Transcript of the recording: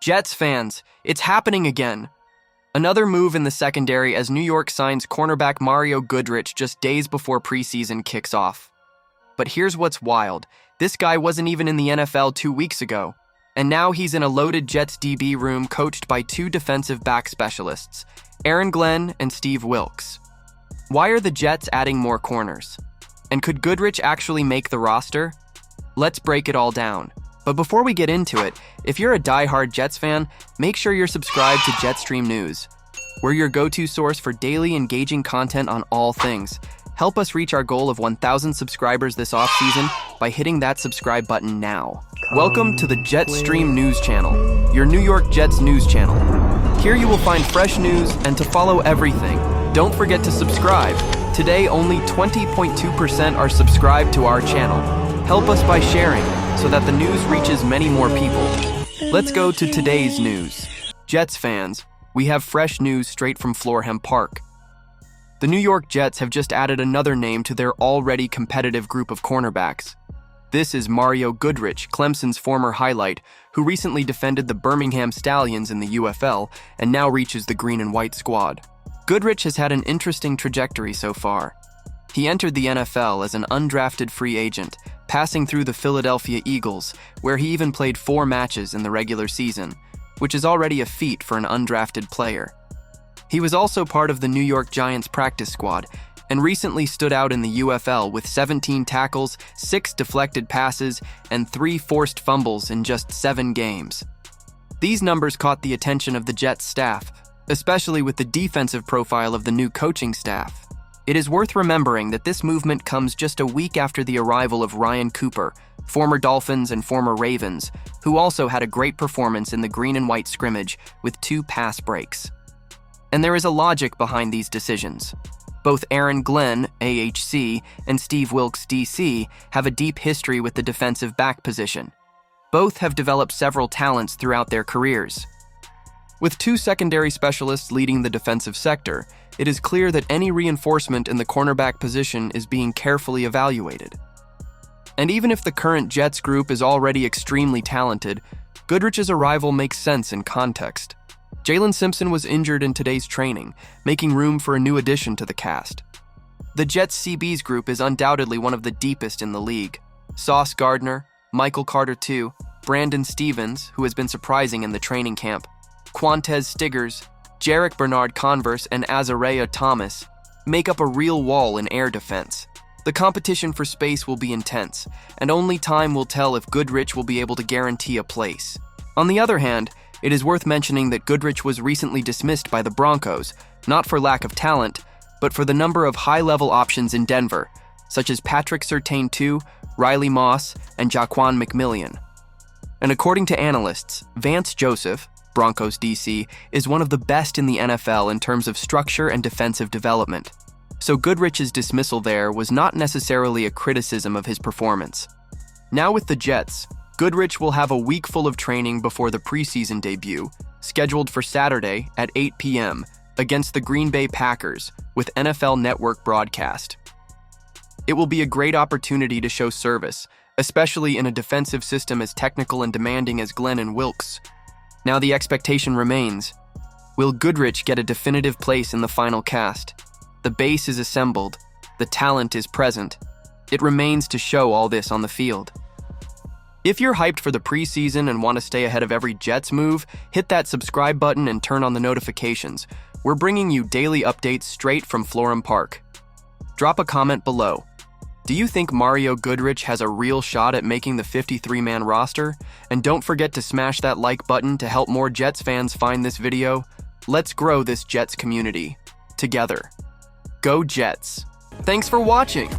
Jets fans, it's happening again. Another move in the secondary as New York signs cornerback Mario Goodrich just days before preseason kicks off. But here's what's wild. This guy wasn't even in the NFL 2 weeks ago, and now he's in a loaded Jets DB room coached by two defensive back specialists, Aaron Glenn and Steve Wilks. Why are the Jets adding more corners? And could Goodrich actually make the roster? Let's break it all down. But before we get into it, if you're a die-hard Jets fan, make sure you're subscribed to Jetstream News. We're your go-to source for daily engaging content on all things. Help us reach our goal of 1,000 subscribers this offseason by hitting that subscribe button now. Welcome to the Jetstream News Channel, your New York Jets news channel. Here you will find fresh news, and to follow everything, don't forget to subscribe. Today, only 20.2% are subscribed to our channel. Help us by sharing, so that the news reaches many more people. Let's go to today's news. Jets fans, we have fresh news straight from Florham Park. The New York Jets have just added another name to their already competitive group of cornerbacks. This is Mario Goodrich, Clemson's former highlight, who recently defended the Birmingham Stallions in the UFL and now reaches the green and white squad. Goodrich has had an interesting trajectory so far. He entered the NFL as an undrafted free agent, passing through the Philadelphia Eagles, where he even played 4 matches in the regular season, which is already a feat for an undrafted player. He was also part of the New York Giants practice squad and recently stood out in the UFL with 17 tackles, 6 deflected passes, and 3 forced fumbles in just 7 games. These numbers caught the attention of the Jets staff, especially with the defensive profile of the new coaching staff. It is worth remembering that this movement comes just a week after the arrival of Ryan Cooper, former Dolphins and former Ravens, who also had a great performance in the green and white scrimmage with 2 pass breaks. And there is a logic behind these decisions. Both Aaron Glenn, AHC, and Steve Wilks, DC, have a deep history with the defensive back position. Both have developed several talents throughout their careers. With 2 secondary specialists leading the defensive sector, it is clear that any reinforcement in the cornerback position is being carefully evaluated. And even if the current Jets group is already extremely talented, Goodrich's arrival makes sense in context. Jalyn Simpson was injured in today's training, making room for a new addition to the cast. The Jets CB's group is undoubtedly one of the deepest in the league. Sauce Gardner, Michael Carter II, Brandon Stevens, who has been surprising in the training camp, Quinton Stiggers, Jarek Bernard-Converse, and Azariah Thomas make up a real wall in air defense. The competition for space will be intense, and only time will tell if Goodrich will be able to guarantee a place. On the other hand, it is worth mentioning that Goodrich was recently dismissed by the Broncos, not for lack of talent, but for the number of high-level options in Denver, such as Patrick Surtain II, Riley Moss, and Jaquan McMillian. And according to analysts, Vance Joseph, Broncos DC, is one of the best in the NFL in terms of structure and defensive development. So Goodrich's dismissal there was not necessarily a criticism of his performance. Now with the Jets, Goodrich will have a week full of training before the preseason debut, scheduled for Saturday at 8 p.m. against the Green Bay Packers with NFL Network broadcast. It will be a great opportunity to show service, especially in a defensive system as technical and demanding as Glenn and Wilks. Now the expectation remains. Will Goodrich get a definitive place in the final cast? The base is assembled. The talent is present. It remains to show all this on the field. If you're hyped for the preseason and want to stay ahead of every Jets move, hit that subscribe button and turn on the notifications. We're bringing you daily updates straight from Florham Park. Drop a comment below. Do you think Mario Goodrich has a real shot at making the 53-man roster? And don't forget to smash that like button to help more Jets fans find this video. Let's grow this Jets community together. Go Jets! Thanks for watching!